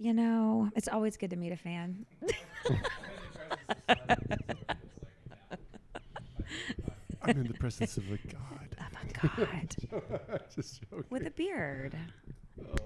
It's always good to meet a fan. I'm in the presence of a god. Of a god. Just joking. With a beard. Shit.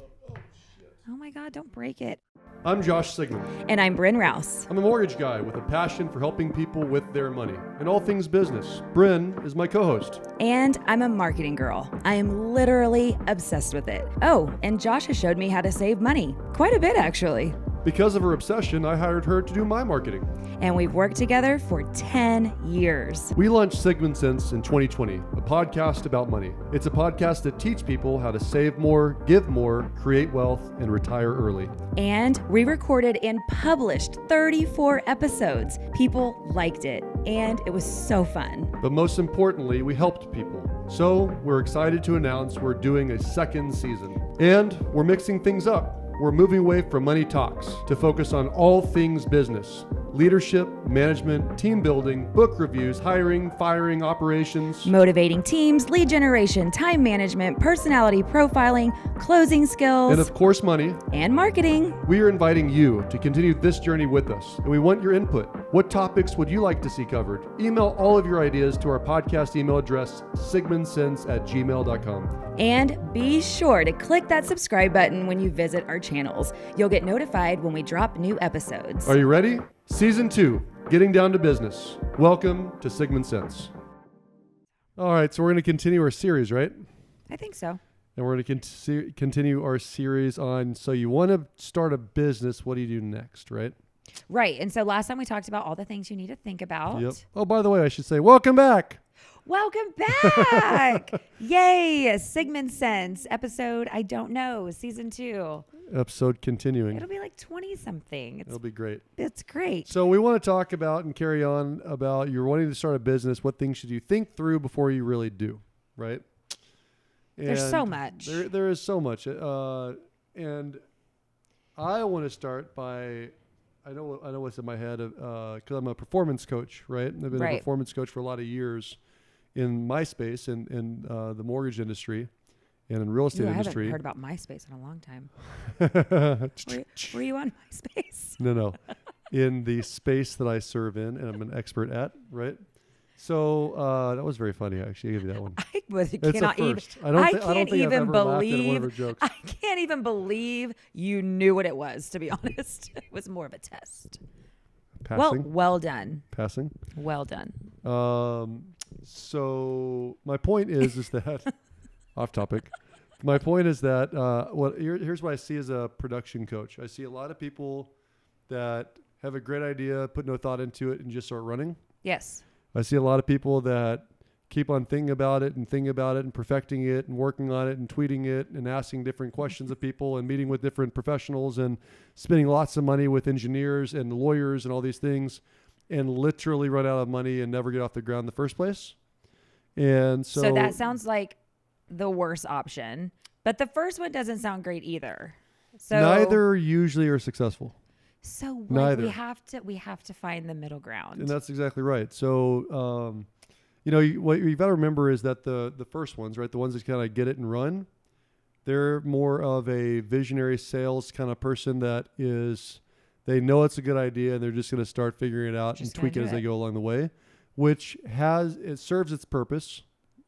Oh my God, don't break it. I'm Josh Sigman. And I'm Bryn Rouse. I'm a mortgage guy with a passion for helping people with their money and all things business. Bryn is my co-host. And I'm a marketing girl. I am literally obsessed with it. Oh, and Josh has showed me how to save money. Quite a bit, actually. Because of her obsession, I hired her to do my marketing. And we've worked together for 10 years. We launched Sigman Sense in 2020, a podcast about money. It's a podcast that teaches people how to save more, give more, create wealth, and retire early. And we recorded and published 34 episodes. People liked it, and it was so fun. But most importantly, we helped people. So we're excited to announce we're doing a second season. And we're mixing things up. We're moving away from money talks to focus on all things business. Leadership, management, team building, book reviews, hiring, firing, operations. Motivating teams, lead generation, time management, personality profiling, closing skills. And of course, money. And marketing. We are inviting you to continue this journey with us, and we want your input. What topics would you like to see covered? Email all of your ideas to our podcast email address, sigmansense@gmail.com. And be sure to click that subscribe button when you visit our channels. You'll get notified when we drop new episodes. Are you ready? Season 2, Getting Down to Business. Welcome to Sigman Sense. All right, so we're going to continue our series, right? I think so. And we're going to continue our series on, so you want to start a business, what do you do next, right? Right. And so last time we talked about all the things you need to think about. Yep. Oh, by the way, I should say, welcome back. Welcome back. Yay. Sigman Sense episode, I don't know, season 2. Episode continuing. It'll be like 20 something. It'll be great. It's great. So we want to talk about and carry on about you're wanting to start a business. What things should you think through before you really do, right? There's so And much. There is so much. And I want to start by, I know what's in my head, because I'm a performance coach, right? I've been a performance coach for a lot of years in my space, in the mortgage industry and in real estate industry. I haven't heard about MySpace in a long time. Were you on MySpace? No. In the space that I serve in and I'm an expert at, right? So that was very funny, actually. I gave you that one. I can't even believe you knew what it was, to be honest. It was more of a test. Passing? Well done. Passing? Well done. So my point is that off topic. My point is that here's what I see as a production coach. I see a lot of people that have a great idea, put no thought into it, and just start running. Yes. I see a lot of people that keep on thinking about it and perfecting it and working on it and tweeting it and asking different questions of people and meeting with different professionals and spending lots of money with engineers and lawyers and all these things and literally run out of money and never get off the ground in the first place. And so that sounds like the worst option, but the first one doesn't sound great either. So neither usually are successful. So neither. we have to find the middle ground. And that's exactly right. So, what you've got to remember is that the first ones, right, the ones that kind of get it and run, they're more of a visionary sales kind of person that is, they know it's a good idea and they're just going to start figuring it out and tweak it as they go along the way, which it serves its purpose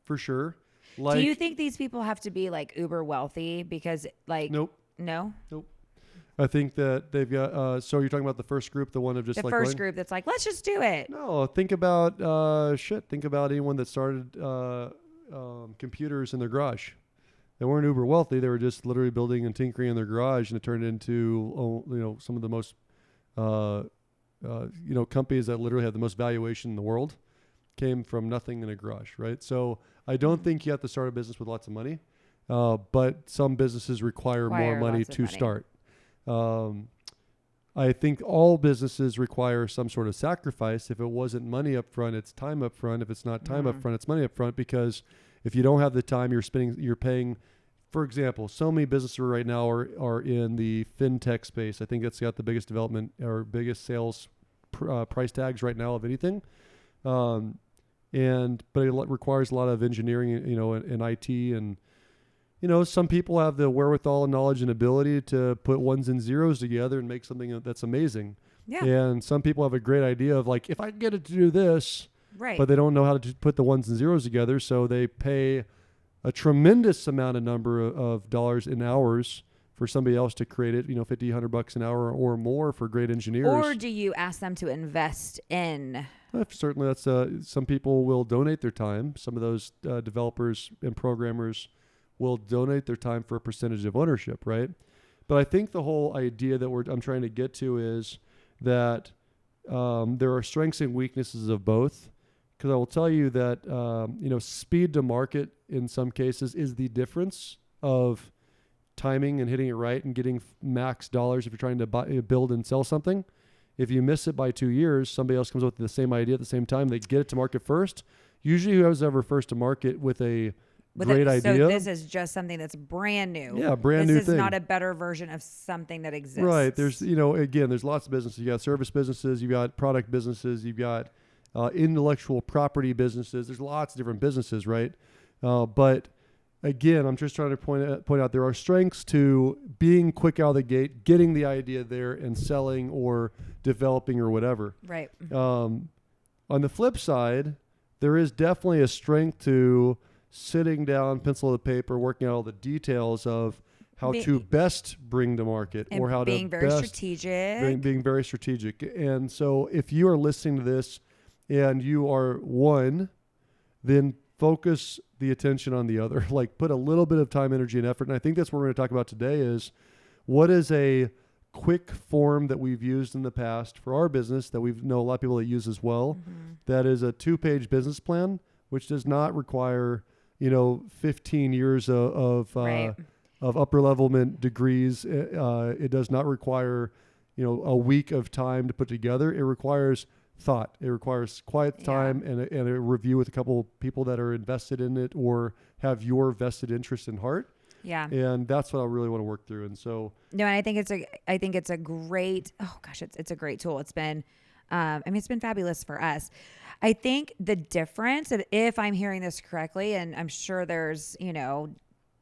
for sure. Do you think these people have to be like uber wealthy? Because nope. No? Nope. I think that they've got, so you're talking about the first group, the one of just the first group that's like, let's just do it. No, think about, think about anyone that started computers in their garage. They weren't uber wealthy. They were just literally building and tinkering in their garage, and it turned into, some of the most, companies that literally have the most valuation in the world came from nothing in a garage, right? So I don't think you have to start a business with lots of money, but some businesses require more money to start. I think all businesses require some sort of sacrifice. If it wasn't money up front, it's time up front. If it's not time up front, it's money up front, because if you don't have the time, you're paying. For example, so many businesses right now are in the fintech space. I think that's got the biggest development or biggest sales price tags right now of anything. But it requires a lot of engineering, and IT and some people have the wherewithal, knowledge, and ability to put ones and zeros together and make something that's amazing. Yeah. And some people have a great idea of like, if I can get it to do this, Right. but they don't know how to put the ones and zeros together. So they pay a tremendous amount of number of dollars in hours for somebody else to create it, $50, $100 an hour or more for great engineers. Or do you ask them to invest in? Certainly, that's some people will donate their time. Some of those developers and programmers will donate their time for a percentage of ownership, right? But I think the whole idea that I'm trying to get to is that there are strengths and weaknesses of both. Because I will tell you that speed to market in some cases is the difference of timing and hitting it right and getting max dollars if you're trying to build and sell something. If you miss it by 2 years, somebody else comes up with the same idea at the same time. They get it to market first. Usually whoever's ever first to market with a great idea. So this is just something that's brand new. Yeah, brand new thing. This is not a better version of something that exists. Right. There's, again, there's lots of businesses. You got service businesses. You got product businesses. You've got intellectual property businesses. There's lots of different businesses, right? But again, I'm just trying to point out there are strengths to being quick out of the gate, getting the idea there, and selling or developing or whatever. Right. On the flip side, there is definitely a strength to sitting down, pencil to paper, working out all the details of how to best bring to market, and or how being to very best strategic. being very strategic. And so, if you are listening to this and you are one, then focus the attention on the other. Like, put a little bit of time, energy, and effort. And I think that's what we're going to talk about today is what is a quick form that we've used in the past for our business that we know a lot of people that use as well. Mm-hmm. That is a 2-page business plan, which does not require, 15 years of upper levelment degrees. It does not require, a week of time to put together. It requires thought. It requires quiet time and a review with a couple people that are invested in it or have your vested interest in heart. Yeah. And that's what I really want to work through. And so, no, and I think it's a great, it's a great tool. It's been, it's been fabulous for us. I think the difference, if I'm hearing this correctly, and I'm sure there's, and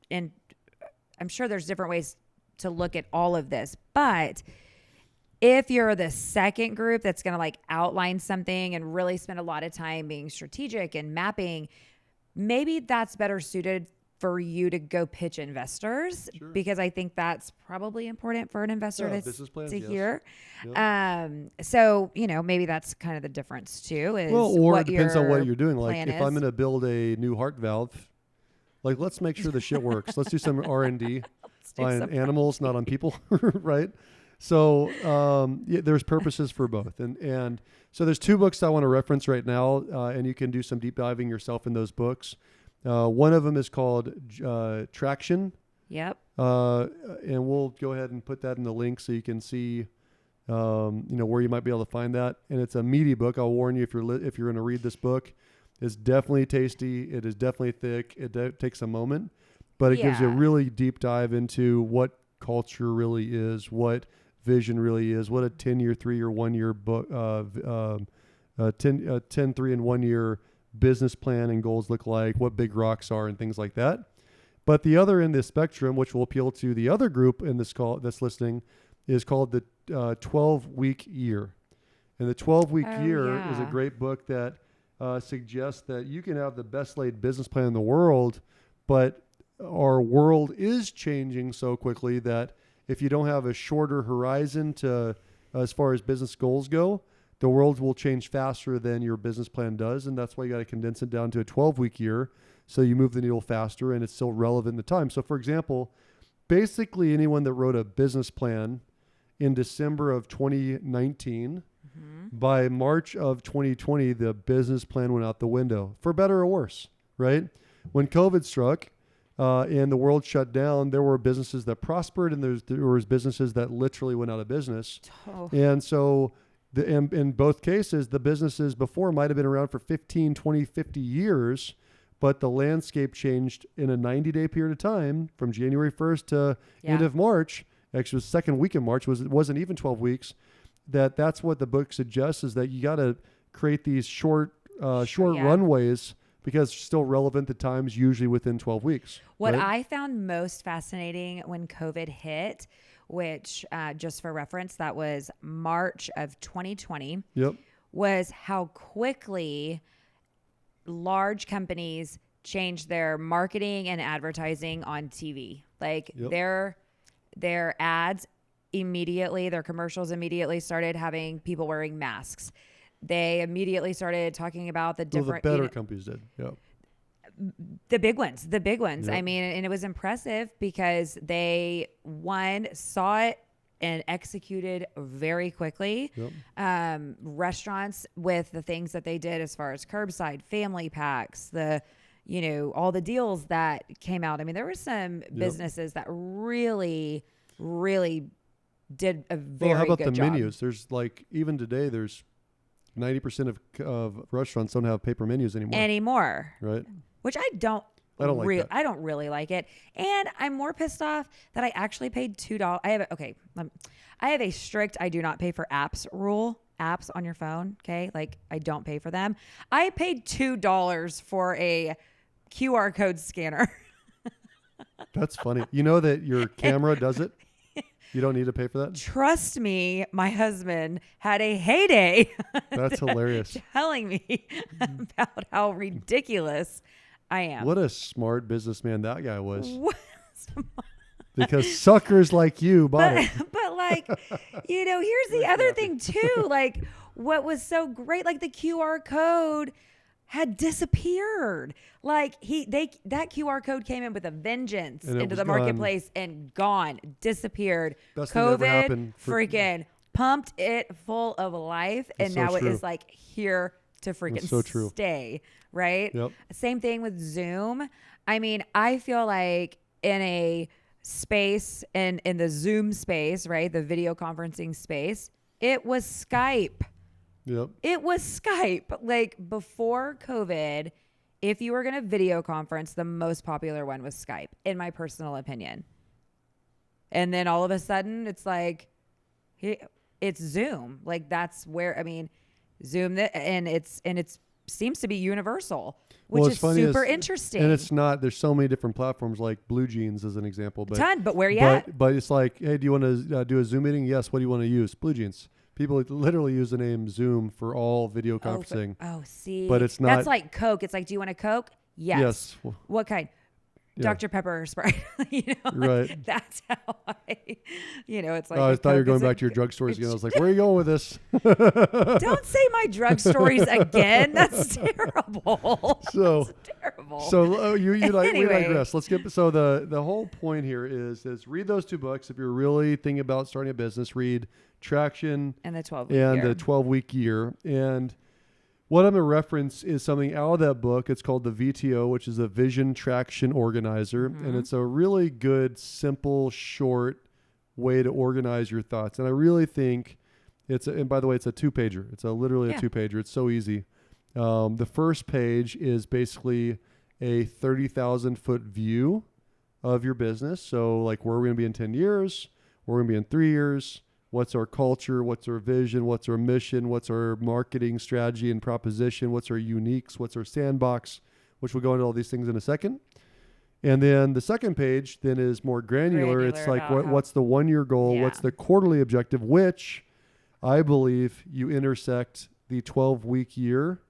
I'm sure there's different ways to look at all of this, but if you're the second group that's going to like outline something and really spend a lot of time being strategic and mapping, maybe that's better suited for you to go pitch investors. Sure. Because I think that's probably important for an investor to hear. Yep. So, maybe that's kind of the difference too. Is or it depends on what you're doing. Like if I'm going to build a new heart valve, like let's make sure the shit works. Let's do some R&D on animals, not on people, right? So there's purposes for both. And so there's 2 books I want to reference right now, and you can do some deep diving yourself in those books. One of them is called Traction. Yep. And we'll go ahead and put that in the link so you can see, where you might be able to find that. And it's a meaty book. I'll warn you if you're going to read this book. It's definitely tasty. It is definitely thick. It takes a moment, but it gives you a really deep dive into what culture really is, what vision really is, what a 10-year, 3-year, 1-year book, 10, 3, and 1 year business plan and goals look like, what big rocks are, and things like that. But the other end of the spectrum, which will appeal to the other group in this call that's listening, is called the 12-week year. And the 12-week year is a great book that suggests that you can have the best laid business plan in the world, but our world is changing so quickly that if you don't have a shorter horizon to as far as business goals go, the world will change faster than your business plan does. And that's why you got to condense it down to a 12-week year so you move the needle faster and it's still relevant in the time. So for example, basically anyone that wrote a business plan in December of 2019, by March of 2020, the business plan went out the window, for better or worse, right? When COVID struck and the world shut down, there were businesses that prospered and there was businesses that literally went out of business. Oh. And so in both cases, the businesses before might have been around for 15, 20, 50 years, but the landscape changed in a 90-day period of time from January 1st to end of March. Actually, it was the second week in March. It wasn't even 12 weeks. That's what the book suggests, is that you got to create these short runways because it's still relevant to times, usually within 12 weeks. What right? I found most fascinating when COVID hit, which just for reference, that was March of 2020, Yep. was how quickly large companies changed their marketing and advertising on TV. Like Yep. their ads immediately, their commercials immediately started having people wearing masks. They immediately started talking about the Well, different, the better companies did. Yep. the big ones. Yep. I mean, and it was impressive because they, one, saw it and executed very quickly. Yep. Restaurants with the things that they did as far as curbside, family packs, all the deals that came out. I mean, there were some businesses that really, really did a very Well, how about good the job. menus? There's like, even today, there's 90% of restaurants don't have paper menus anymore. Right? Which I don't I don't like that. I don't really like it. And I'm more pissed off that I actually paid $2. I have a strict I do not pay for apps rule. Apps on your phone, okay? Like I don't pay for them. I paid $2 for a QR code scanner. That's funny. You know that your camera does it? You don't need to pay for that? Trust me, my husband had a heyday. That's hilarious. Telling me about how ridiculous I am. What a smart businessman that guy was. What? Because suckers like you bought it. But like, here's the other thing too. Like what was so great, like the QR code had disappeared. Like that QR code came in with a vengeance And it into was the gone. marketplace and gone, disappeared. Best thing that ever COVID happened freaking pumped it full of life. And That's so now it true. is like here to freaking That's so true. stay. Right. Yep. Same thing with Zoom. I mean, I feel like in a space and in the Zoom space, right? The video conferencing space, it was Skype. Yep. It was Skype. Like before COVID, if you were going to video conference, the most popular one was Skype, in my personal opinion. And then all of a sudden, it's like, it's Zoom. Like that's where, I mean, Zoom, and it's seems to be universal, which Well, is it's funny super is- interesting. And it's not, there's so many different platforms like Blue Jeans as an example. But, but where you at? but it's like, hey, do you want to do a Zoom meeting? Yes. What do you want to use? Blue Jeans. People literally use the name Zoom for all video conferencing. See. But it's not. That's like Coke. It's like, do you want a Coke? Yes. Yes. Well, What kind? yeah. Dr. Pepper or Sprite. Right. That's how it's like. I thought you were Coke going is a back to your good- drugstores again. I was like, where are you going with this? Don't say my drug stories again. That's terrible. So- That's terrible. So we Anyway. digress. Let's get so the whole point here is read those two books if you're really thinking about starting a business. Read Traction and the 12 and the 12-week year. And what I'm going to reference is something out of that book. It's called the VTO, which is a Vision Traction Organizer, and it's a really good, simple, short way to organize your thoughts. And I really think and by the way, it's a 2-pager. It's literally a 2-pager. It's so easy. The first page is basically a 30,000-foot view of your business. So like, where are we going to be in 10 years? Where are we going to be in 3 years? What's our culture? What's our vision? What's our mission? What's our marketing strategy and proposition? What's our uniques? What's our sandbox? Which we'll go into all these things in a second. And then the second page then is more granular. It's like, what's the 1-year goal? Yeah. What's the quarterly objective? Which I believe you intersect the 12-week year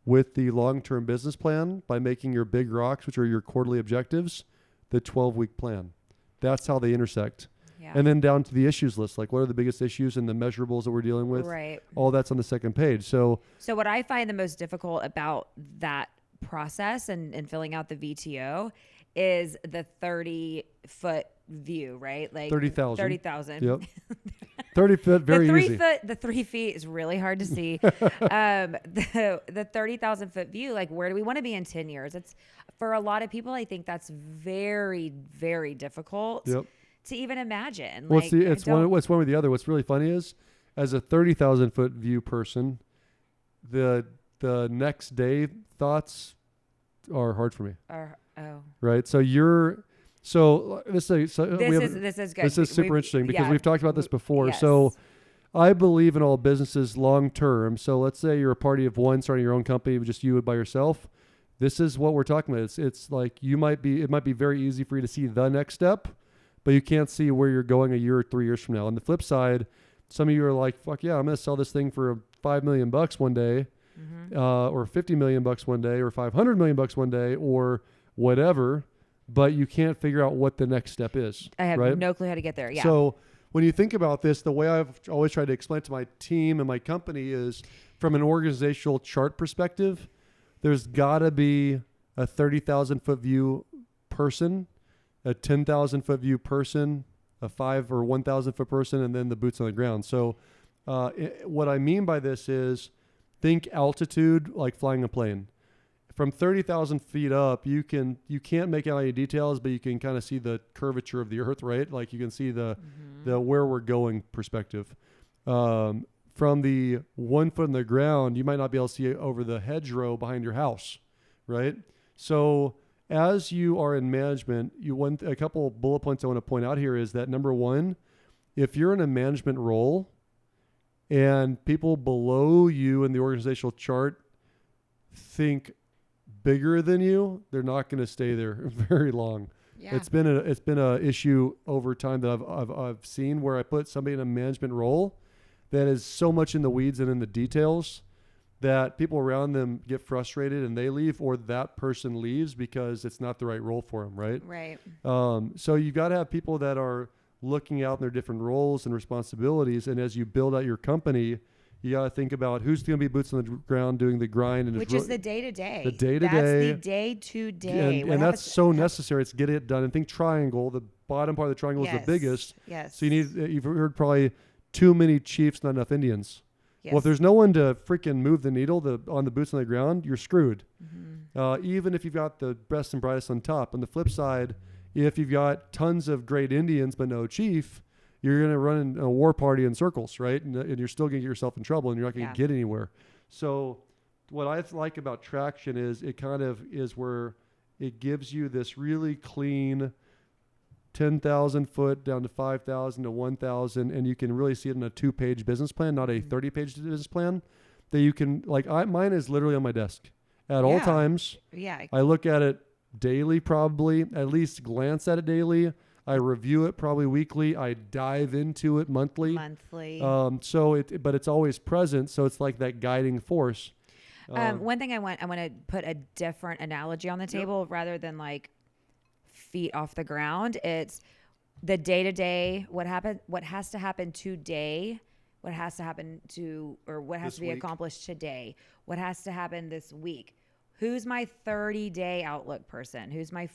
with the long-term business plan by making your big rocks, which are your quarterly objectives, the 12-week plan. That's how they intersect. Yeah. And then down to the issues list, like what are the biggest issues and the measurables that we're dealing with? Right. All that's on the second page. So what I find the most difficult about that process and filling out the VTO is the 30-foot view, right? Like 30,000. 30,000. Yep. 30 foot, very easy. The 3 feet is really hard to see. The 30,000 foot view, like where do we want to be in 10 years? It's for a lot of people, I think that's very, very difficult Yep. to even imagine. Well, Like, it's one with the other. What's really funny is, as a 30,000-foot view person, the next day thoughts are hard for me. Right. So this is good. This is super interesting because we've talked about this before. Yes. So I believe in all businesses long term. So let's say you're a party of one starting your own company, just you by yourself. this is what we're talking about. It's like it might be very easy for you to see the next step, but you can't see where you're going a year or 3 years from now. On the flip side, some of you are like, fuck yeah, I'm going to sell this thing for $5 million one day, or $50 million one day, or $500 million one day, or whatever, but you can't figure out what the next step is. I have right? no clue how to get there. Yeah. So when you think about this, the way I've always tried to explain it to my team and my company is from an organizational chart perspective, there's got to be a 30,000 foot view person, a 10,000 foot view person, a 5 or 1,000 foot person, and then the boots on the ground. So what I mean by this is think altitude like flying a plane. From 30,000 feet up, you can't make out any details, but you can kind of see the curvature of the earth, right? Like you can see the where we're going perspective. From the 1 foot in the ground, you might not be able to see over the hedgerow behind your house, right? So as you are in management, a couple of bullet points I want to point out here is that number one, if you're in a management role and people below you in the organizational chart think bigger than you, they're not going to stay there very long. Yeah. It's been a issue over time that I've seen where I put somebody in a management role that is so much in the weeds and in the details that people around them get frustrated and they leave, or that person leaves because it's not the right role for them, right? Right. So you got to have people that are looking out in their different roles and responsibilities, and as you build out your company, you got to think about who's going to be boots on the ground doing the grind. Which is the day-to-day. The day-to-day. That's the day-to-day. And that's so necessary. It's get it done. And think triangle. The bottom part of the triangle is the biggest. Yes. So you've heard probably too many chiefs, not enough Indians. Yes. Well, if there's no one to freaking move the needle on the boots on the ground, you're screwed. Even if you've got the best and brightest on top. On the flip side, if you've got tons of great Indians but no chief, you're going to run a war party in circles, right? And you're still going to get yourself in trouble and you're not going to get anywhere. So what I like about traction is it kind of is where it gives you this really clean 10,000 foot down to 5,000 to 1,000. And you can really see it in a 2-page business plan, not a 30-page business plan that you can mine is literally on my desk at all times. Yeah. I look at it daily, probably at least glance at it daily. I review it probably weekly. I dive into it monthly. But it's always present. So it's like that guiding force. One thing I want to put a different analogy on the table rather than like feet off the ground. It's the day-to-day, what has to happen today, what has to happen what has to be accomplished today, what has to happen this week. Who's my 30-day outlook person? Who's my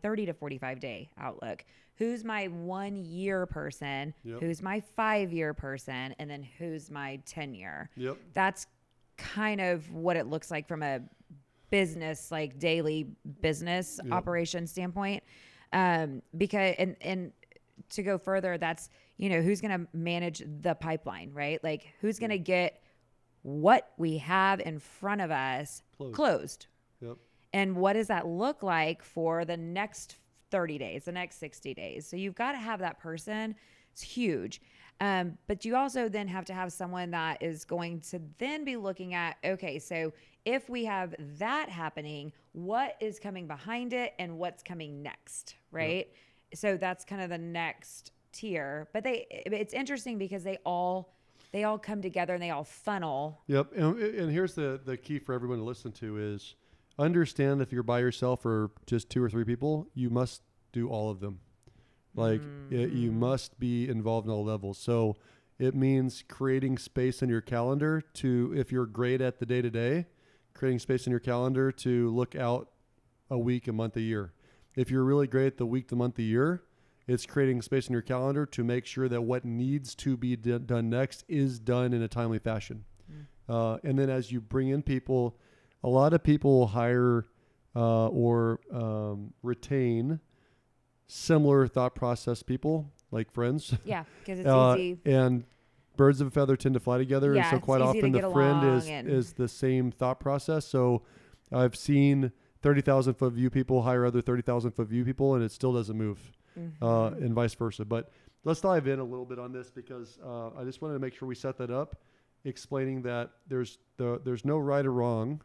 30 to 45 day outlook? Who's my 1 year person? Who's my 5-year person? And then who's my 10-year? That's kind of what it looks like from a business, like daily business operation standpoint. Because and to go further, that's, who's going to manage the pipeline, right? Like who's going to get what we have in front of us closed. And what does that look like for the next 30 days, the next 60 days? So you've got to have that person. It's huge. But you also then have to have someone that is going to then be looking at, okay, so if we have that happening, what is coming behind it and what's coming next, right? So that's kind of the next tier. But it's interesting because they all come together and they all funnel. And here's the key for everyone to listen to is understand if you're by yourself or just 2 or 3 people, you must do all of them. You must be involved in all levels. So it means creating space in your calendar if you're great at the day-to-day, creating space in your calendar to look out a week, a month, a year. If you're really great at the week, the month, the year, it's creating space in your calendar to make sure that what needs to be done next is done in a timely fashion. And then as you bring in people, a lot of people will hire or retain similar thought process people, like friends. Yeah, because it's easy. And birds of a feather tend to fly together. And so quite often the friend is the same thought process. So I've seen 30,000 foot view people hire other 30,000 foot view people and it still doesn't move. And vice versa. But let's dive in a little bit on this because I just wanted to make sure we set that up, explaining that there's no right or wrong.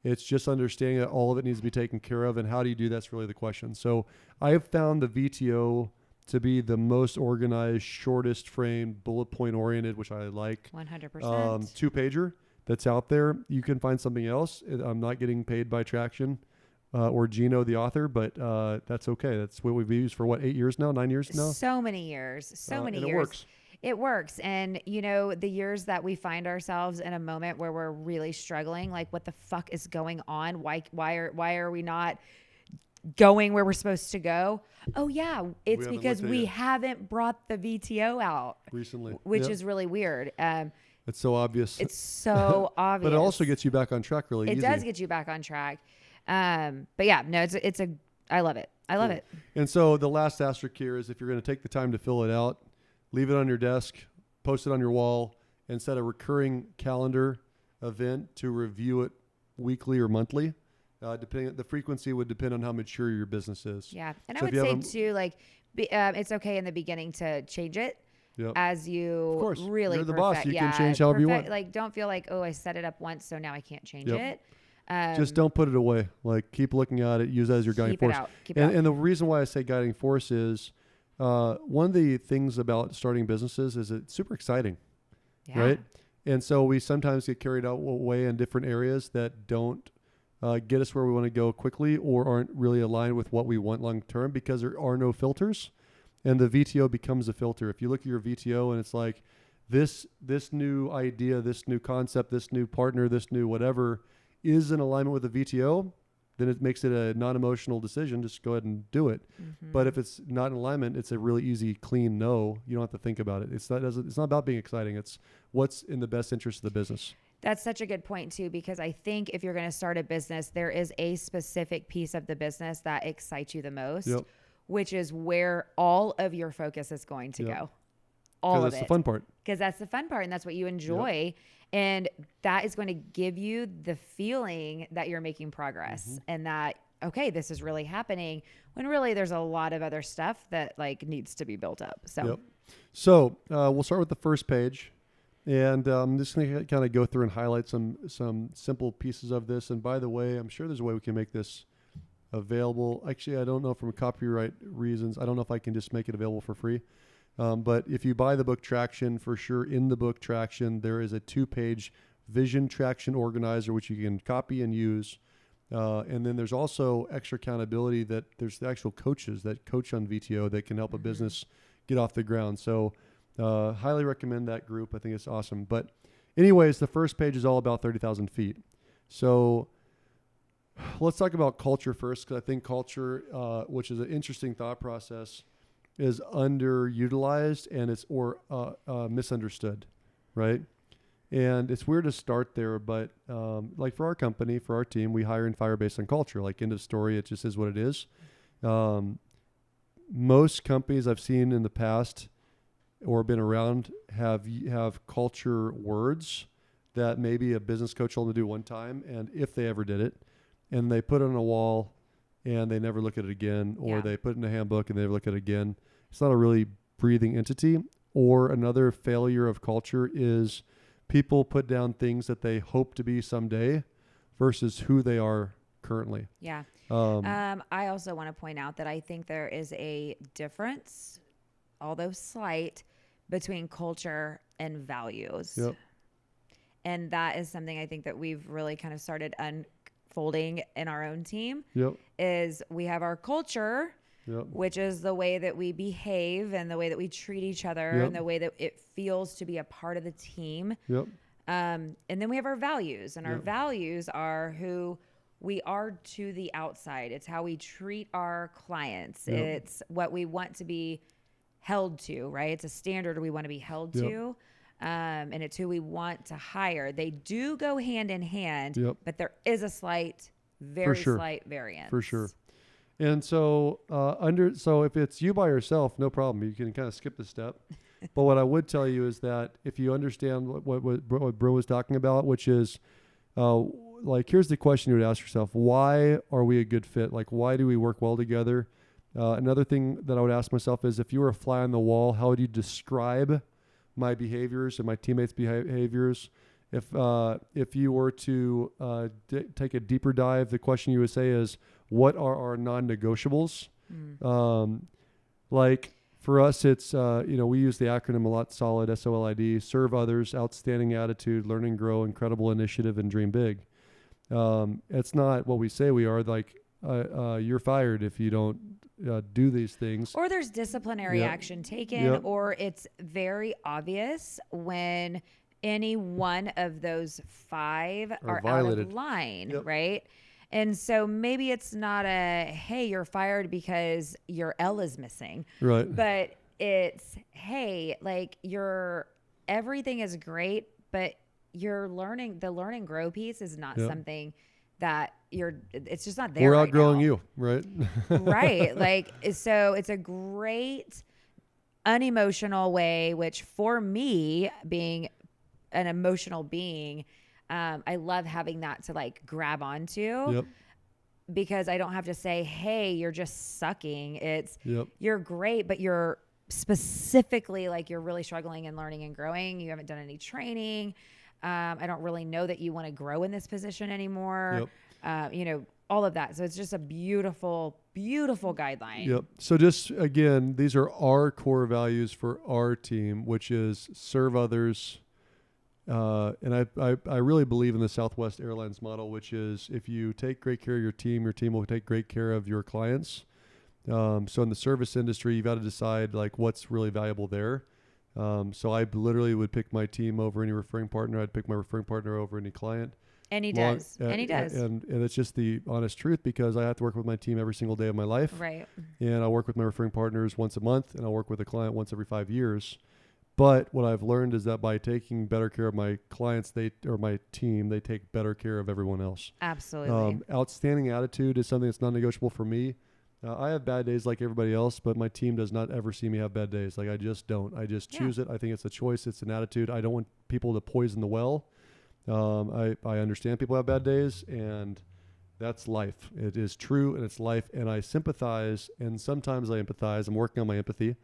It's just understanding that all of it needs to be taken care of. And how do you do that's really the question. So I have found the VTO to be the most organized, shortest frame, bullet point oriented, which I like. 100%. 2-pager that's out there. You can find something else. I'm not getting paid by Traction or Gino, the author, but that's okay. That's what we've used for 8 years now, 9 years now. So many years, and it works. It works. And the years that we find ourselves in a moment where we're really struggling, like what the fuck is going on? Why are we not going where we're supposed to go? Oh yeah. It's because we haven't brought the VTO out recently, which is really weird. It's so obvious. It's so obvious. But it also gets you back on track really easy. It does get you back on track. But yeah, no, I love it. I love it. And so the last asterisk here is if you're going to take the time to fill it out, leave it on your desk, post it on your wall, and set a recurring calendar event to review it weekly or monthly. Depending, the frequency would depend on how mature your business is. Yeah. And so I would say too, it's okay in the beginning to change it. Yep. As you of course. really You're the boss. You can change however you want. Like, don't feel like, oh, I set it up once, so now I can't change it. Just don't put it away. Like, keep looking at it. Use it as your guiding force. Keep it out. And the reason why I say guiding force is one of the things about starting businesses is it's super exciting, right? And so we sometimes get carried away in different areas that don't get us where we want to go quickly or aren't really aligned with what we want long term because there are no filters. And the VTO becomes a filter. If you look at your VTO and it's like this new idea, this new concept, this new partner, this new whatever is in alignment with the VTO, then it makes it a non-emotional decision. Just go ahead and do it. Mm-hmm. But if it's not in alignment, it's a really easy, clean no. You don't have to think about it. It's not about being exciting. It's what's in the best interest of the business. That's such a good point too, because I think if you're going to start a business, there is a specific piece of the business that excites you the most. Which is where all of your focus is going to go. All of it. That's the fun part. Because that's the fun part and that's what you enjoy. And that is going to give you the feeling that you're making progress and that, okay, this is really happening when really there's a lot of other stuff that needs to be built up. So we'll start with the first page. And I'm just going to kind of go through and highlight some simple pieces of this. And by the way, I'm sure there's a way we can make this available. Actually, I don't know from copyright reasons. I don't know if I can just make it available for free. But if you buy the book Traction, for sure in the book Traction, there is a 2-page vision traction organizer, which you can copy and use. And then there's also extra accountability that there's the actual coaches that coach on VTO that can help a business get off the ground. So highly recommend that group. I think it's awesome. But anyways, the first page is all about 30,000 feet. So let's talk about culture first, because I think culture, which is an interesting thought process, is underutilized and it's misunderstood, right? And it's weird to start there, but like for our company, for our team, we hire and fire based on culture. Like, end of story, it just is what it is. Most companies I've seen in the past or been around have culture words that maybe a business coach told them to do one time, and if they ever did it, and they put it on a wall and they never look at it again, or they put it in a handbook and they never look at it again. It's not a really breathing entity. Or another failure of culture is people put down things that they hope to be someday versus who they are currently. Yeah. I also want to point out that I think there is a difference, although slight, between culture and values. Yep. And that is something I think that we've really kind of started unfolding in our own team. Is we have our culture, which is the way that we behave and the way that we treat each other and the way that it feels to be a part of the team. And then we have our values, and our values are who we are to the outside. It's how we treat our clients. It's what we want to be held to, right? It's a standard we want to be held to. And it's who we want to hire. They do go hand in hand, but there is a slight, very slight variance. For sure. And so so if it's you by yourself, no problem. You can kind of skip the step. But what I would tell you is that if you understand what Bro was talking about, which is here's the question you would ask yourself: why are we a good fit? Like, why do we work well together? Another thing that I would ask myself is, if you were a fly on the wall, how would you describe my behaviors and my teammates' behaviors? if you were to take a deeper dive, the question you would say is, what are our non-negotiables? Like for us, it's we use the acronym a lot. SOLID, SOLID: serve others, outstanding attitude, learn and grow, incredible initiative, and dream big. It's not what we say we are. Like you're fired if you don't do these things. Or there's disciplinary action taken, or it's very obvious when any one of those 5 are violated. out of line, right? And so maybe it's not a, hey, you're fired because your L is missing. Right. But it's, hey, like everything is great, but the learn and grow piece is not something that it's just not there. We're right outgrowing now. you, right? Right. Like, so it's a great unemotional way, which for me, being an emotional being, I love having that to like grab onto because I don't have to say, hey, you're just sucking. It's you're great, but you're specifically like you're really struggling and learning and growing. You haven't done any training. I don't really know that you want to grow in this position anymore. All of that. So it's just a beautiful, beautiful guideline. Yep. So just again, these are our core values for our team, which is serve others. And I really believe in the Southwest Airlines model, which is if you take great care of your team will take great care of your clients. So in the service industry, you've got to decide like what's really valuable there. So I literally would pick my team over any referring partner. I'd pick my referring partner over any client. And he does. And he does. And it's just the honest truth because I have to work with my team every single day of my life. Right. And I work with my referring partners once a month, and I work with a client once every 5 years. But what I've learned is that by taking better care of my clients, my team, they take better care of everyone else. Absolutely. Outstanding attitude is something that's non-negotiable for me. I have bad days like everybody else, but my team does not ever see me have bad days. Like I just don't. I just choose it. I think it's a choice. It's an attitude. I don't want people to poison the well. I understand people have bad days, and that's life. It is true, and it's life. And I sympathize, and sometimes I empathize. I'm working on my empathy.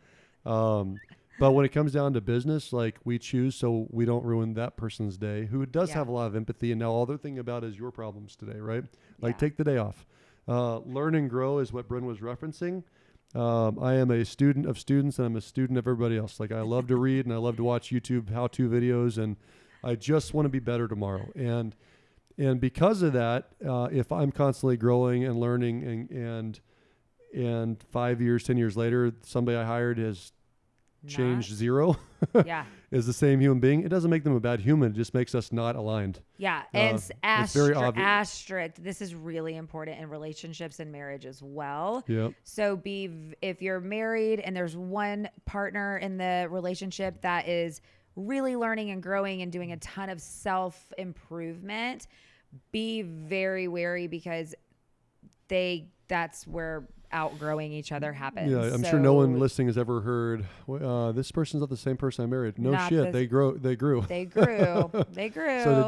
But when it comes down to business, like we choose so we don't ruin that person's day who does have a lot of empathy. And now all they're thinking about is your problems today, right? Like take the day off. Learn and grow is what Bryn was referencing. I am a student of students and I'm a student of everybody else. Like I love to read and I love to watch YouTube how-to videos and I just want to be better tomorrow. And because of that, if I'm constantly growing and learning and 5 years, 10 years later, somebody I hired has changed zero is the same human being, it doesn't make them a bad human. It just makes us not aligned. And asterisk, this is really important in relationships and marriage as well. So if you're married and there's one partner in the relationship that is really learning and growing and doing a ton of self-improvement, be very wary because that's where outgrowing each other happens. I'm sure no one listening has ever heard, this person's not the same person I married. No shit, they grew. They grew. So they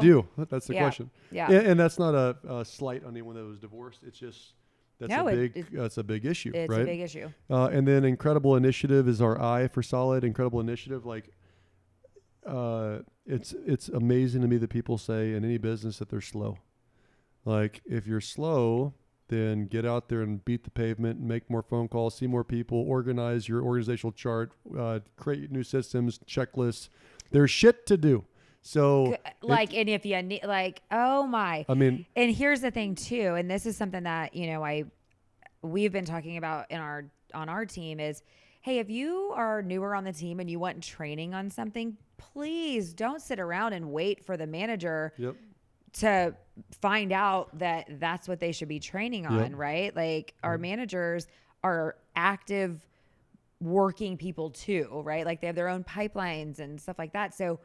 do. That's the question. And that's not a slight on anyone that was divorced. It's just that's a big issue. It's right? a big issue. And then incredible initiative is our I for solid. Incredible initiative, like it's amazing to me that people say in any business that they're slow. Like if you're slow, then get out there and beat the pavement and make more phone calls, see more people, organize your organizational chart, create new systems, checklists. There's shit to do. So and if you need oh my, I mean, and here's the thing too, and this is something that, we've been talking about on our team is, hey, if you are newer on the team and you want training on something, please don't sit around and wait for the manager to find out that that's what they should be training on, right? Like our managers are active working people too, right? Like they have their own pipelines and stuff like that. So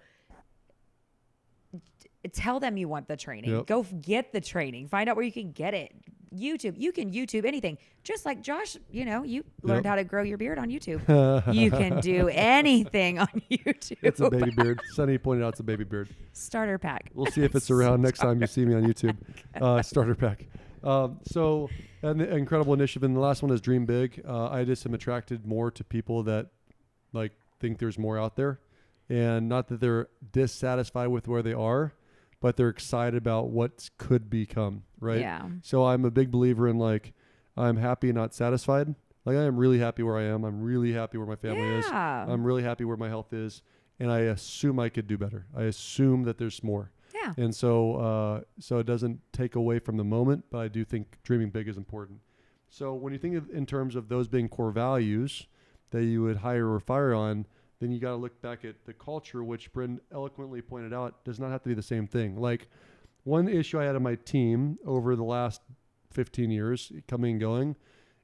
tell them you want the training. Go get the training. Find out where you can get it. YouTube. You can YouTube anything. Just like Josh, you learned how to grow your beard on YouTube. You can do anything on YouTube. It's a baby beard. Sunny pointed out it's a baby beard. Starter pack. We'll see if it's around next time you see me on YouTube. Starter pack. So and the incredible initiative. And the last one is dream big. I just am attracted more to people that think there's more out there. And not that they're dissatisfied with where they are, but they're excited about what could become, right? Yeah. So I'm a big believer in like, I'm happy, not satisfied. Like I am really happy where I am. I'm really happy where my family is. Yeah. I'm really happy where my health is. And I assume I could do better. I assume that there's more. Yeah. And so it doesn't take away from the moment, but I do think dreaming big is important. So when you think of in terms of those being core values that you would hire or fire on, then you got to look back at the culture, which Bryn eloquently pointed out does not have to be the same thing. Like one issue I had on my team over the last 15 years coming and going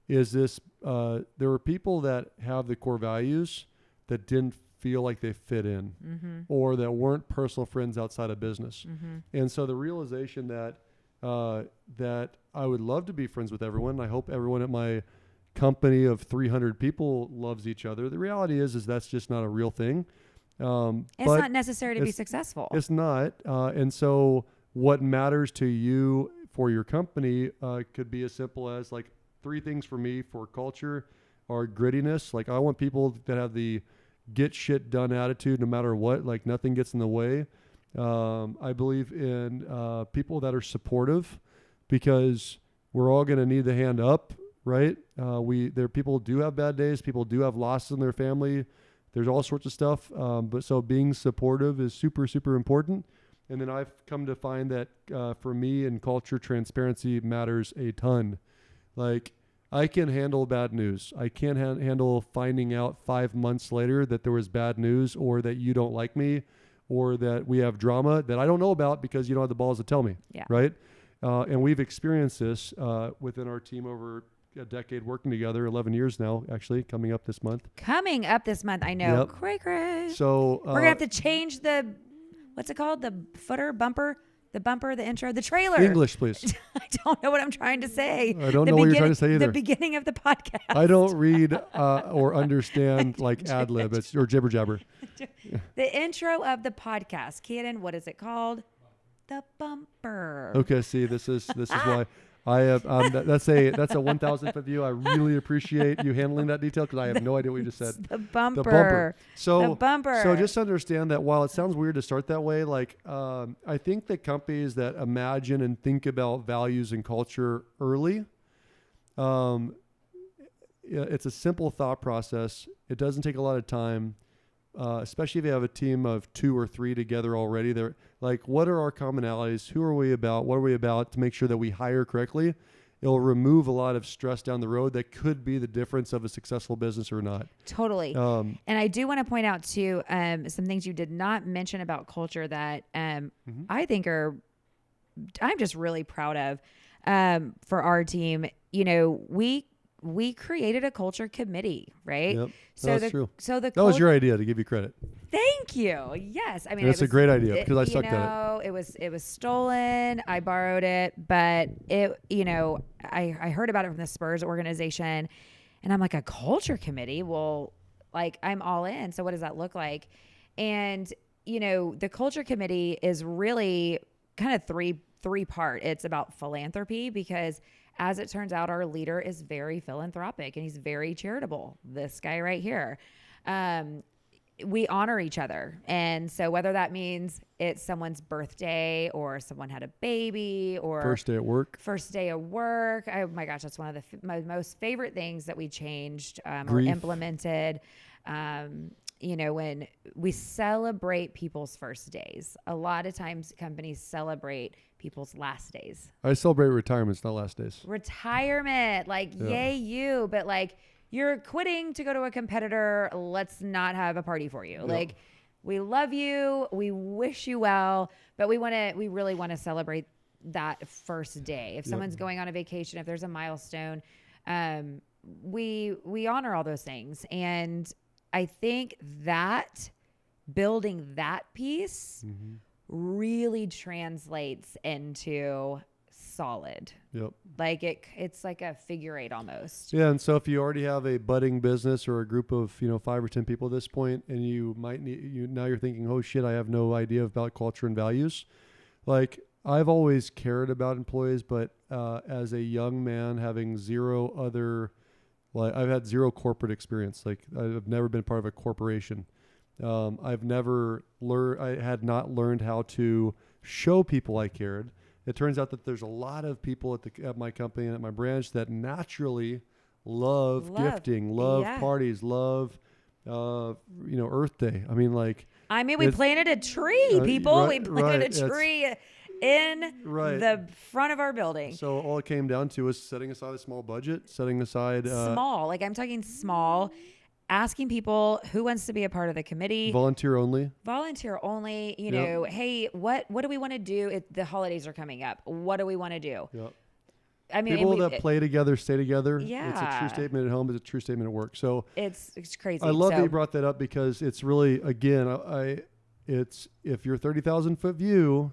is this, there were people that have the core values that didn't feel like they fit in or that weren't personal friends outside of business. And so the realization that that I would love to be friends with everyone. I hope everyone at my company of 300 people loves each other. The reality is that's just not a real thing. It's not necessary to be successful. It's not. And so what matters to you for your company could be as simple as like 3 things for me for culture are grittiness. Like I want people that have the get shit done attitude no matter what, like nothing gets in the way. I believe in people that are supportive because we're all going to need the hand up, right? People do have bad days. People do have losses in their family. There's all sorts of stuff. But so being supportive is super, super important. And then I've come to find that for me in culture, transparency matters a ton. Like I can handle bad news. I can't handle finding out 5 months later that there was bad news or that you don't like me or that we have drama that I don't know about because you don't have the balls to tell me. Yeah. Right. And we've experienced this within our team over a decade working together, 11 years now, actually, coming up this month. I know. Yep. Cray. So we're going to have to change what's it called? The footer, bumper, the intro, the trailer. English, please. I don't know what I'm trying to say. I don't know what you're trying to say either. The beginning of the podcast. I don't read or understand like ad lib or jibber jabber. The intro of the podcast. Keaton, what is it called? The bumper. Okay, see, this is why I have that's a 1,000th view. I really appreciate you handling that detail because I have no idea what you just said. The bumper. The bumper. The bumper. So just understand that while it sounds weird to start that way, like I think that companies that imagine and think about values and culture early, it's a simple thought process. It doesn't take a lot of time. Especially if you have a team of 2 or 3 together already. They're like, what are our commonalities? Who are we about? What are we about to make sure that we hire correctly? It'll remove a lot of stress down the road that could be the difference of a successful business or not. Totally. And I do want to point out too, some things you did not mention about culture that I think I'm just really proud of for our team. You know, we created a culture committee, right? Yep, that's true. So that was your idea, to give you credit. Thank you. Yes, I mean it's a great idea because I sucked at it. It was stolen. I borrowed it, but I heard about it from the Spurs organization, and I'm like, a culture committee. Well, like I'm all in. So what does that look like? And the culture committee is really kind of three part. It's about philanthropy because, as it turns out, our leader is very philanthropic and he's very charitable. This guy right here. We honor each other. And so whether that means it's someone's birthday or someone had a baby or First day at work. Oh my gosh, that's one of my most favorite things that we changed or implemented. When we celebrate people's first days, a lot of times companies celebrate people's last days. I celebrate retirements, not last days. Retirement, yay you, but you're quitting to go to a competitor. Let's not have a party for you. Yep. We love you. We wish you well, but we really want to celebrate that first day. If someone's going on a vacation, if there's a milestone, we honor all those things. And I think that building that piece really translates into solid. Yep. It's like a figure 8 almost. Yeah. And so if you already have a budding business or a group of, 5 or 10 people at this point, and you might now you're thinking, oh shit, I have no idea about culture and values. Like I've always cared about employees, but as a young man having I've had zero corporate experience. Like I've never been part of a corporation. I had not learned how to show people I cared. It turns out that there's a lot of people at my company and at my branch that naturally love gifting, love parties, love, Earth Day. I mean, we planted a tree, people. Right, We planted a tree in the front of our building. So all it came down to was setting aside a small budget, setting aside small. Like I'm talking small. Asking people who wants to be a part of the committee. Volunteer only. You know, hey, what do we want to do? The holidays are coming up. What do we want to do? Yep. I mean, people that play together, stay together. Yeah. It's a true statement at home. It's a true statement at work. So it's crazy. I love that you brought that up because it's really, again, if you're 30,000 foot view,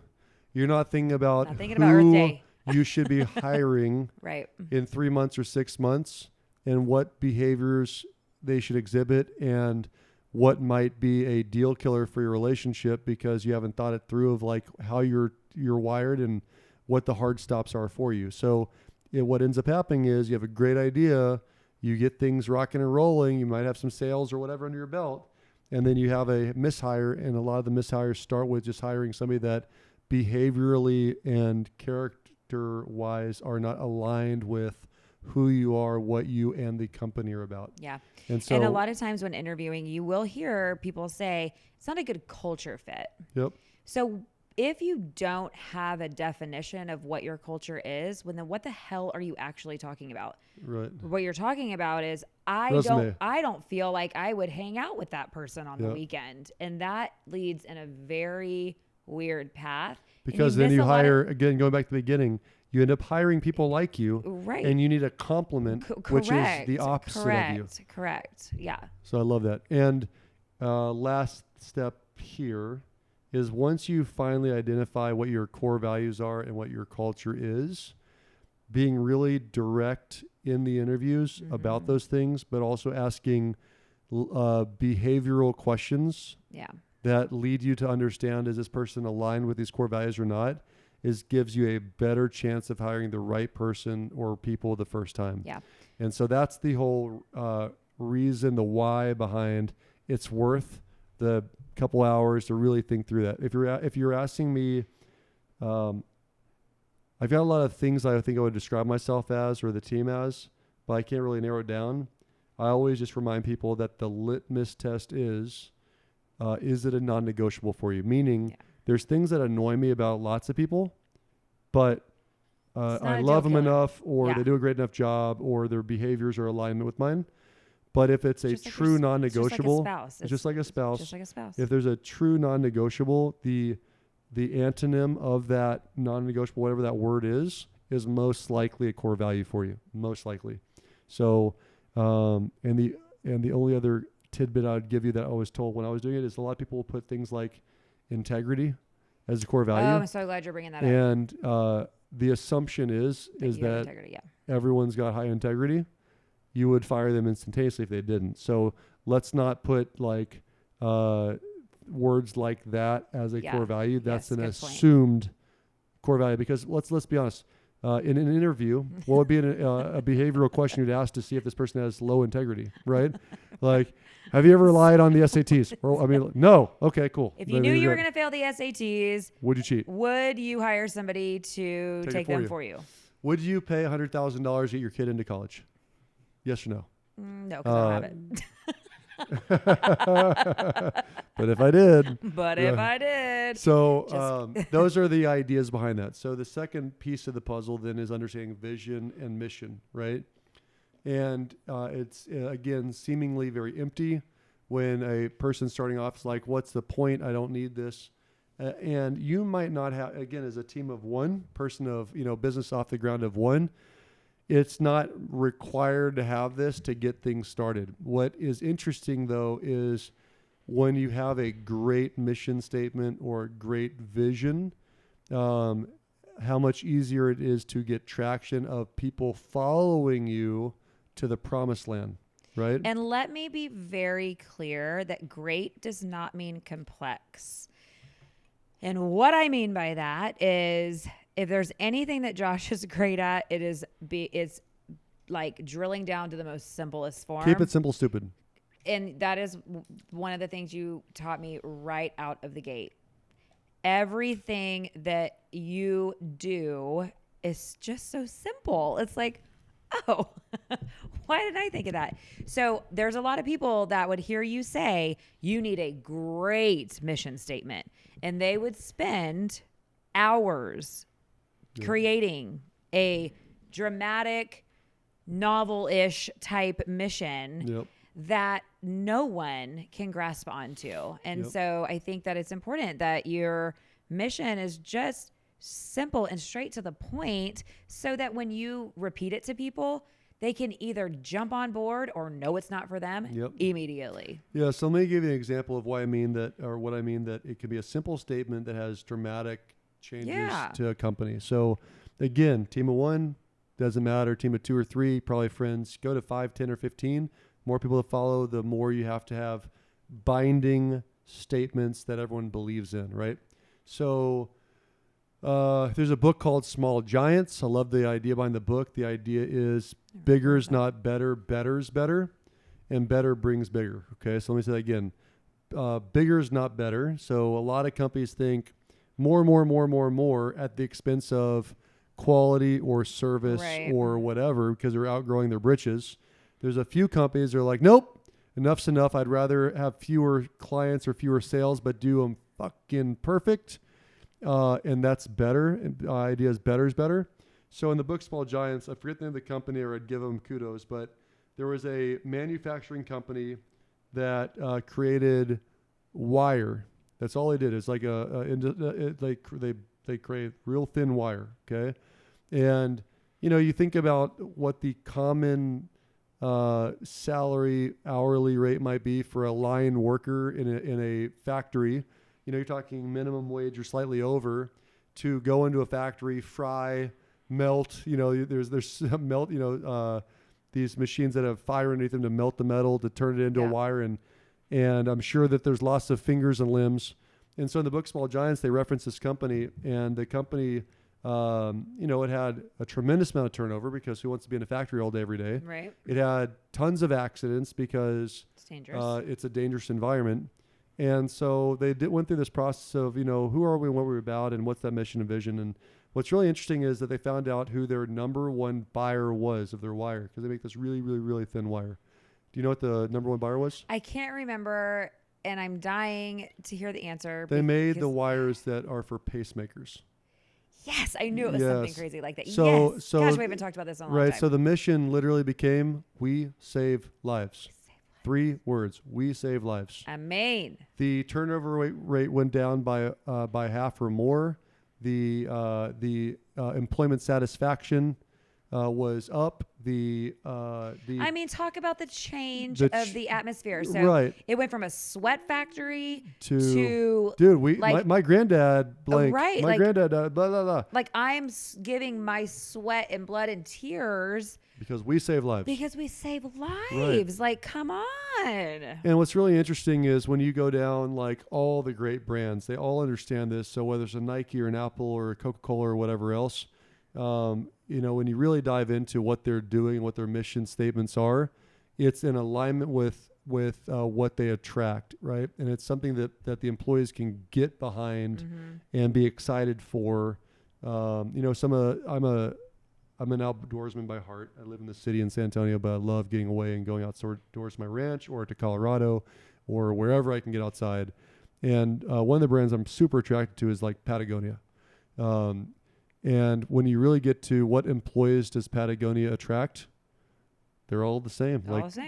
you're not thinking about Earth Day. You should be hiring right in 3 months or 6 months and what behaviors they should exhibit and what might be a deal killer for your relationship because you haven't thought it through of like how you're wired and what the hard stops are for you. So what ends up happening is you have a great idea, you get things rocking and rolling, you might have some sales or whatever under your belt, and then you have a mishire, and a lot of the mishires start with just hiring somebody that behaviorally and character-wise are not aligned with who you are, what you and the company are about. Yeah. And a lot of times when interviewing, you will hear people say, it's not a good culture fit. Yep. So if you don't have a definition of what your culture is, then what the hell are you actually talking about? Right. What you're talking about is I don't feel like I would hang out with that person on the weekend. And that leads in a very weird path. Because then you hire, again, going back to the beginning, you end up hiring people like you, right? And you need a compliment, which is the opposite of you. Correct. Yeah. So I love that. And last step here is once you finally identify what your core values are and what your culture is, being really direct in the interviews about those things, but also asking behavioral questions that lead you to understand, is this person aligned with these core values or not? Gives you a better chance of hiring the right person or people the first time. Yeah. And so that's the whole reason, the why behind it's worth the couple hours to really think through that. If you're asking me, I've got a lot of things I think I would describe myself as or the team as, but I can't really narrow it down. I always just remind people that the litmus test is it a non-negotiable for you? Meaning, there's things that annoy me about lots of people, but I love them enough, or they do a great enough job, or their behaviors are alignment with mine. But if it's a true non-negotiable, it's just like a spouse. If there's a true non-negotiable, the antonym of that non-negotiable, whatever that word is most likely a core value for you, most likely. So, and the only other tidbit I'd give you that I was told when I was doing it is a lot of people will put things like integrity as a core value. Oh, I'm so glad you're bringing that up. And the assumption is that everyone's got high integrity. You would fire them instantaneously if they didn't. So let's not put like words like that as a core value. That's an assumed core value, because let's be honest. In an interview, what would be a behavioral question you'd ask to see if this person has low integrity, right? Like, have you ever lied on the SATs? Or, no. Okay, cool. If you knew you were going to fail the SATs, would you cheat? Would you hire somebody to take them for you? Would you pay $100,000 to get your kid into college? Yes or no? No, because I don't have it. But if I did. If I did. So those are the ideas behind that. So the second piece of the puzzle then is understanding vision and mission, right? And it's, again, seemingly very empty when a person starting off is like, what's the point? I don't need this. And you might not have, again, as a team of one person of, business off the ground of one, it's not required to have this to get things started. What is interesting, though, is when you have a great mission statement or a great vision, how much easier it is to get traction of people following you to the promised land, right? And let me be very clear that great does not mean complex. And what I mean by that is, if there's anything that Josh is great at, it's like drilling down to the most simplest form. Keep it simple, stupid. And that is one of the things you taught me right out of the gate. everything that you do is just so simple. It's like, oh, why didn't I think of that? So there's a lot of people that would hear you say you need a great mission statement, and they would spend hours creating a dramatic, novel-ish type mission that no one can grasp onto. And so I think that it's important that your mission is just simple and straight to the point, so that when you repeat it to people, they can either jump on board or know it's not for them immediately. Yeah. So let me give you an example of why I mean that, or what I mean that it can be a simple statement that has dramatic changes to a company. So again, team of 1, doesn't matter. Team of 2 or 3, probably friends. Go to 5, 10, or 15. More people to follow, the more you have to have binding statements that everyone believes in, right? So there's a book called Small Giants. I love the idea behind the book. The idea is bigger's not better, better's better, and better brings bigger. Okay, so let me say that again. Bigger's not better. So a lot of companies think more at the expense of quality or service or whatever, because they're outgrowing their britches. There's a few companies that are like, nope, enough's enough. I'd rather have fewer clients or fewer sales, but do them fucking perfect. And that's better. And the idea is better is better. So in the book Small Giants, I forget the name of the company, or I'd give them kudos, but there was a manufacturing company that created wire. That's all they did. It's like they create real thin wire. Okay. And, you think about what the common salary hourly rate might be for a line worker in a factory. You're talking minimum wage or slightly over, to go into a factory, fry, melt. There's melt. These machines that have fire underneath them to melt the metal to turn it into a wire, and I'm sure that there's lots of fingers and limbs. And so in the book Small Giants, they reference this company, and the company, it had a tremendous amount of turnover, because who wants to be in a factory all day, every day? Right. It had tons of accidents because it's dangerous. It's a dangerous environment. And so they went through this process of, who are we, what we're about, and what's that mission and vision. And what's really interesting is that they found out who their number one buyer was of their wire, because they make this really, really, really thin wire. Do you know what the number one buyer was? I can't remember, and I'm dying to hear the answer. They made the wires that are for pacemakers. Yes, I knew it was something crazy like that. So gosh, we haven't talked about this in a long time. Right, so the mission literally became, we save lives. 3 words. We save lives. Amen. The turnover rate went down by half or more. The employment satisfaction was up. Talk about the change of the atmosphere. So it went from a sweat factory to dude. My granddad blank. Right. My granddad blah blah blah. Like, I'm giving my sweat and blood and tears because we save lives. Right. Like, come on. And what's really interesting is when you go down, like, all the great brands, they all understand this. So whether it's a Nike or an Apple or a Coca-Cola or whatever else, when you really dive into what they're doing, what their mission statements are, it's in alignment with what they attract, right? And it's something that the employees can get behind and be excited for. I'm an outdoorsman by heart. I live in the city in San Antonio, but I love getting away and going outdoors to my ranch or to Colorado or wherever I can get outside. And one of the brands I'm super attracted to is like Patagonia. And when you really get to what employees does Patagonia attract, they're all the same.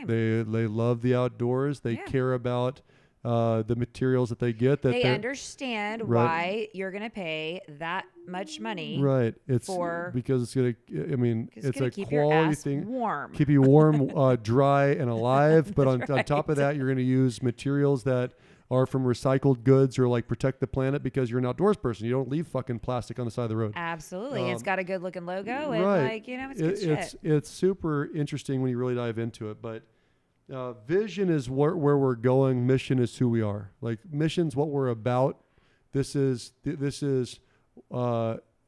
They love the outdoors. They care about the materials that they get. That they understand why you're going to pay that much money. Right. Because it's going to. I mean, it's a quality thing. Warm. Keep you warm, dry, and alive. But on top of that, you're going to use materials that are from recycled goods, or like protect the planet, because you're an outdoors person. You don't leave fucking plastic on the side of the road. Absolutely. It's got a good looking logo, and it's good shit. It's super interesting when you really dive into it. But vision is where we're going. Mission is who we are. Like, mission's what we're about. This is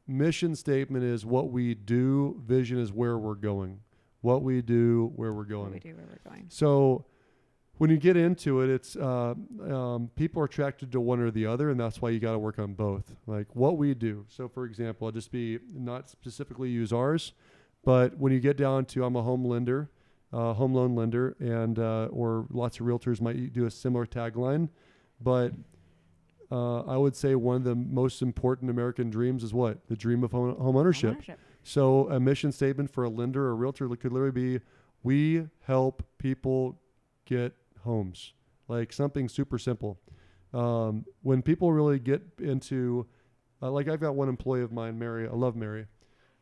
mission statement is what we do. Vision is where we're going. What we do, where we're going. What we do, where we're going. So when you get into it, it's people are attracted to one or the other, and that's why you got to work on both. Like what we do. So, for example, I'll just be not specifically use ours, but when you get down to I'm a home lender, home loan lender, and or lots of realtors might do a similar tagline, but I would say one of the most important American dreams is what? The dream of home ownership. So a mission statement for a lender or a realtor could literally be, we help people get homes. Like something super simple. When people really get into, like I've got one employee of mine, Mary, I love Mary.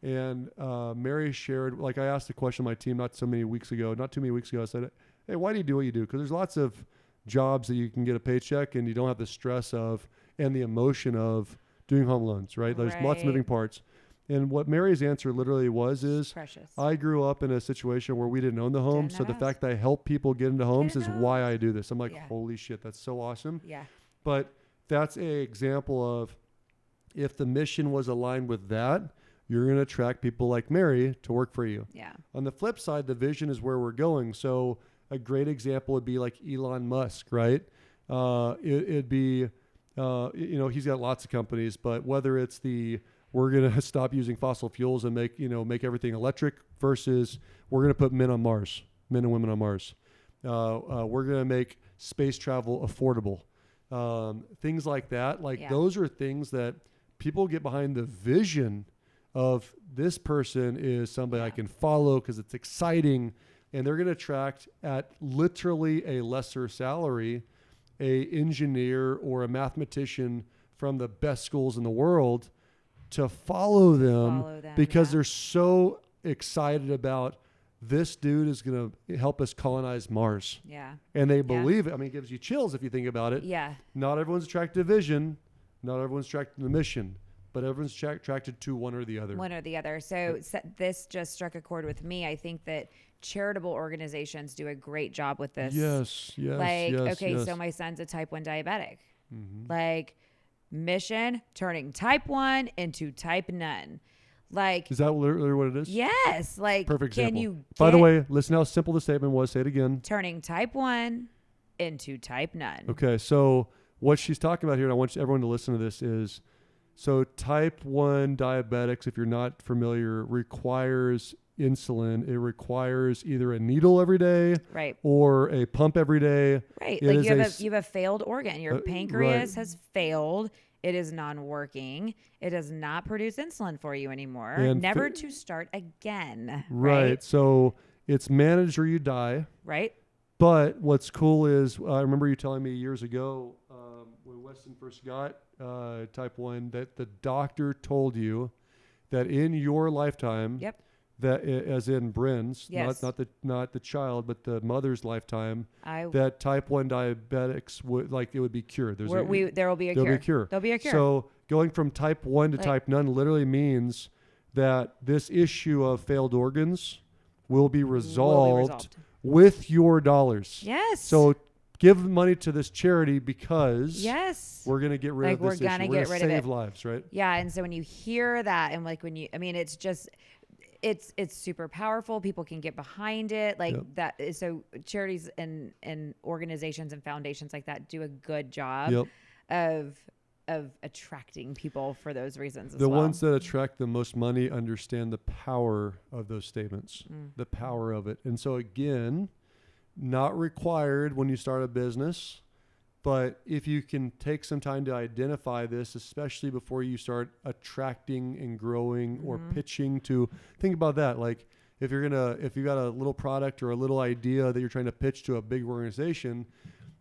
And Mary shared, like I asked a question of my team not too many weeks ago, I said, hey, why do you do what you do? Because there's lots of jobs that you can get a paycheck and you don't have the stress of and the emotion of doing home loans, right? There's lots of moving parts. And what Mary's answer literally is precious. I grew up in a situation where we didn't own the home. So the fact that I help people get into homes is why I do this. I'm like, holy shit, that's so awesome. Yeah. But that's an example of if the mission was aligned with that, you're going to attract people like Mary to work for you. Yeah. On the flip side, the vision is where we're going. So a great example would be like Elon Musk, right? It'd be, he's got lots of companies, but whether it's we're going to stop using fossil fuels and make everything electric versus we're going to put men and women on Mars. We're going to make space travel affordable. Things like that. Those are things that people get behind the vision of this person is somebody I can follow because it's exciting, and they're going to attract at literally a lesser salary, a engineer or a mathematician from the best schools in the world to follow them because they're so excited about this dude is going to help us colonize Mars. Yeah. And they believe it. I mean, it gives you chills if you think about it. Yeah. Not everyone's attracted to vision. Not everyone's attracted to the mission. But everyone's attracted to one or the other. One or the other. So this just struck a chord with me. I think that charitable organizations do a great job with this. Yes. So my son's a type 1 diabetic. Mm-hmm. Mission, turning type 1 into type none. Is that literally what it is? Yes. Perfect example. By the way, listen how simple the statement was. Say it again. Turning type 1 into type none. Okay. So what she's talking about here, and I want everyone to listen to this, is so type 1 diabetics, if you're not familiar, requires insulin. It requires either a needle every day, right, or a pump every day. Right. You have a failed organ. Your pancreas has failed. It is non-working. It does not produce insulin for you anymore. And never to start again. Right. So it's managed or you die. Right. But what's cool is I remember you telling me years ago when Weston first got type 1 that the doctor told you that in your lifetime, that as in Bryn's, not the child, but the mother's lifetime, that type 1 diabetics would be cured. There will be a cure. There'll be a cure. So going from type 1 to type none literally means that this issue of failed organs will be resolved with your dollars. Yes. So give money to this charity because we're going to get rid of this issue. We're going to save lives, right? Yeah. And so when you hear that and it's just, it's super powerful. People can get behind it that. So charities and organizations and foundations like that do a good job of attracting people for those reasons as well. The ones that attract the most money understand the power of those statements, the power of it. And so again, not required when you start a business, but if you can take some time to identify this, especially before you start attracting and growing or pitching to, think about that. If you've got a little product or a little idea that you're trying to pitch to a big organization,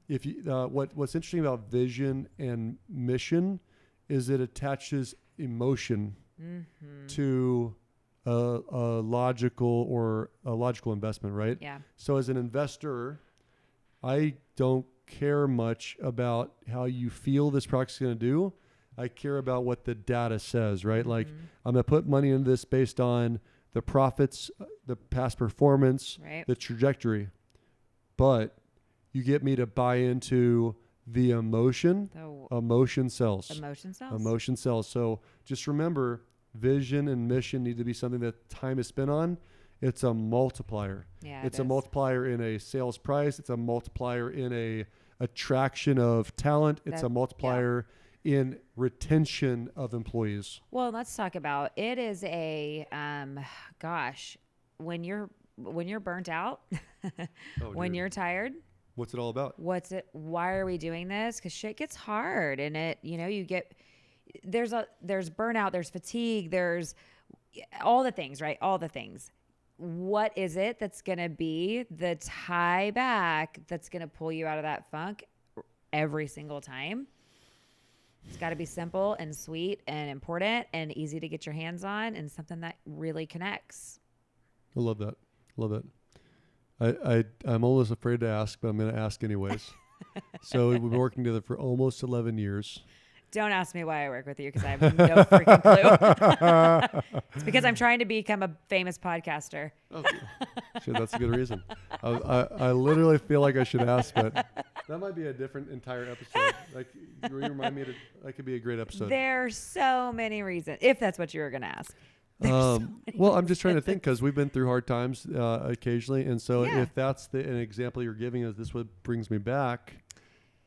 what's interesting about vision and mission is it attaches emotion to a logical investment, right? Yeah. So as an investor, I don't care much about how you feel this product's going to do. I care about what the data says, right? I'm going to put money into this based on the profits, the past performance, the trajectory. But you get me to buy into the emotion. Emotion sells. Emotion sells. So just remember, vision and mission need to be something that time is spent on. It's a multiplier. Yeah, It's a multiplier in a sales price. It's a multiplier in a attraction of talent. It's a multiplier in retention of employees. Well, let's talk about it. Is a gosh, when you're burnt out, when you're tired, what's it all about? Why are we doing this? Because shit gets hard, and you get there's burnout, there's fatigue, there's all the things, right? All the things. What is it that's going to be the tie back that's going to pull you out of that funk every single time? It's got to be simple and sweet and important and easy to get your hands on, and something that really connects. I love that. Love it. I'm almost afraid to ask, but I'm going to ask anyways. So we've been working together for almost 11 years. Don't ask me why I work with you, because I have no freaking clue. It's because I'm trying to become a famous podcaster. Oh, shit, that's a good reason. I literally feel like I should ask, but that might be a different entire episode. Like, you remind me that could be a great episode. There's so many reasons, if that's what you were going to ask. Well, I'm just trying to think, because we've been through hard times occasionally. And so if that's an example you're giving us, this what brings me back,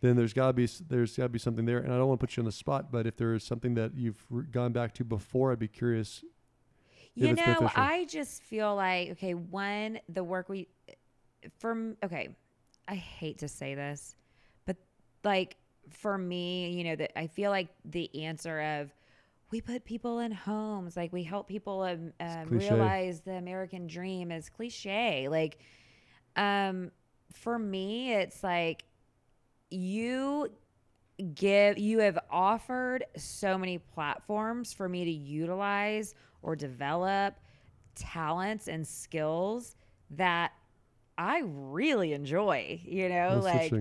then there's got to be something there. And I don't want to put you on the spot, but if there is something that you've gone back to before, I'd be curious. I just feel like, I hate to say this, but like for me, that I feel like the answer of, we put people in homes, like we help people realize the American dream, is cliche. Like, for me, it's like, you have offered so many platforms for me to utilize or develop talents and skills that I really enjoy, That's like,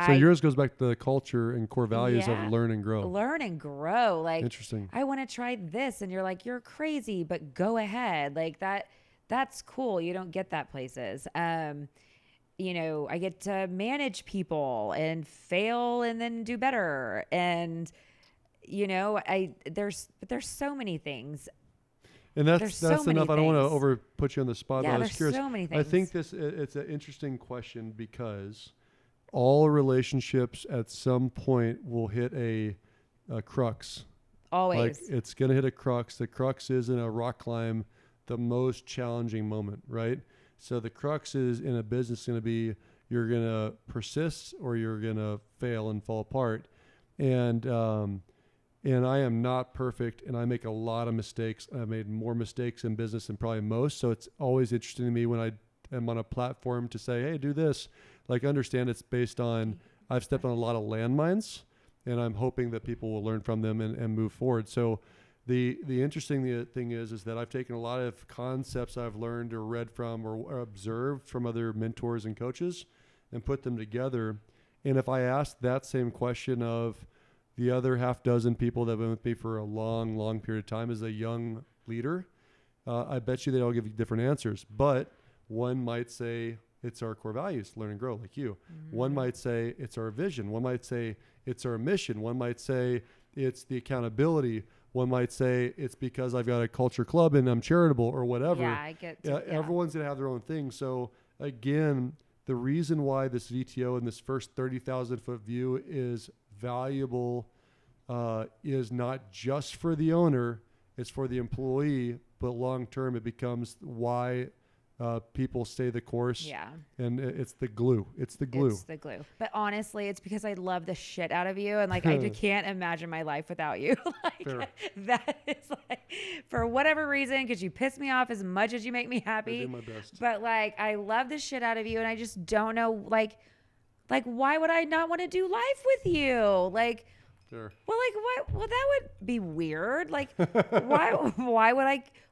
so yours goes back to the culture and core values of learn and grow. Learn and grow. Like, interesting. I want to try this, and you're like, you're crazy, but go ahead. Like that's cool. You don't get that places. I get to manage people and fail and then do better. And, there's so many things. And that's enough. I don't want to over put you on the spot. Yeah, but I was curious. So many things. I think it's an interesting question, because all relationships at some point will hit a crux. Always. Like, it's going to hit a crux. The crux is, in a rock climb, the most challenging moment, right? So the crux is, in a business, going to be, you're going to persist or you're going to fail and fall apart. And I am not perfect, and I make a lot of mistakes. I've made more mistakes in business than probably most. So it's always interesting to me when I am on a platform to say, hey, do this. Like, understand it's based on, I've stepped on a lot of landmines, and I'm hoping that people will learn from them and move forward. So the interesting thing is that I've taken a lot of concepts I've learned or read from or observed from other mentors and coaches and put them together. And if I ask that same question of the other half dozen people that have been with me for a long, long period of time as a young leader, I bet you they all give you different answers. But one might say it's our core values, learn and grow, like you. Mm-hmm. One might say it's our vision. One might say it's our mission. One might say it's the accountability. One might say it's because I've got a culture club and I'm charitable or whatever. Yeah, I get to, Everyone's going to have their own thing. So again, the reason why this VTO and this first 30,000 foot view is valuable is not just for the owner, it's for the employee, but long term it becomes why people stay the course. Yeah. And it's the glue. It's the glue. It's the glue. But honestly, it's because I love the shit out of you. And like, I can't imagine my life without you. Like, that is like, for whatever reason, because you piss me off as much as you make me happy. I do my best. But like, I love the shit out of you. And I just don't know, like, why would I not want to do life with you? Like, sure. Well, like, what? Well, that would be weird. Like,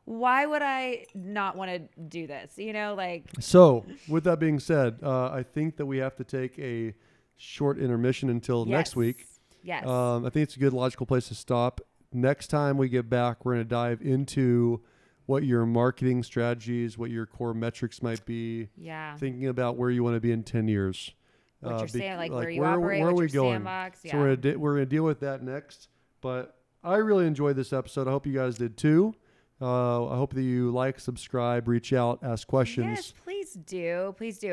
why would I not want to do this? Like. So, with that being said, I think that we have to take a short intermission until next week. Yes. I think it's a good logical place to stop. Next time we get back, we're going to dive into what your marketing strategies, what your core metrics might be. Yeah. Thinking about where you want to be in 10 years. What you're saying, like where you operate, where are what we your going? Sandbox. Yeah. So we're gonna deal with that next. But I really enjoyed this episode. I hope you guys did too. I hope that you like, subscribe, reach out, ask questions. Yes, please do. Please do.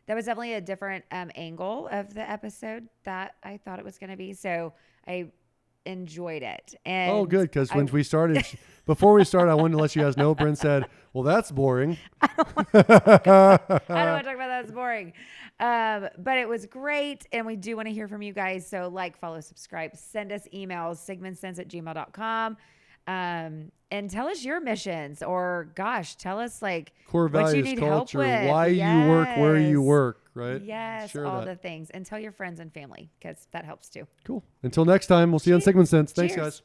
That was definitely a different angle of the episode that I thought it was going to be. So I enjoyed it. And Oh, good. Because when we started, before we started, I wanted to let you guys know. Bryn said, "Well, that's boring." I don't want to talk about that. It's boring. But it was great. And we do want to hear from you guys. So like, follow, subscribe, send us emails, sigmansense@gmail.com. And tell us your missions, or gosh, tell us like Core what values, you need culture, help with. why you work, where you work, right? Yes, Share all that. the things. And tell your friends and family, because that helps too. Cool. Until next time, we'll see you on Sigman Sense. Thanks, Cheers. guys.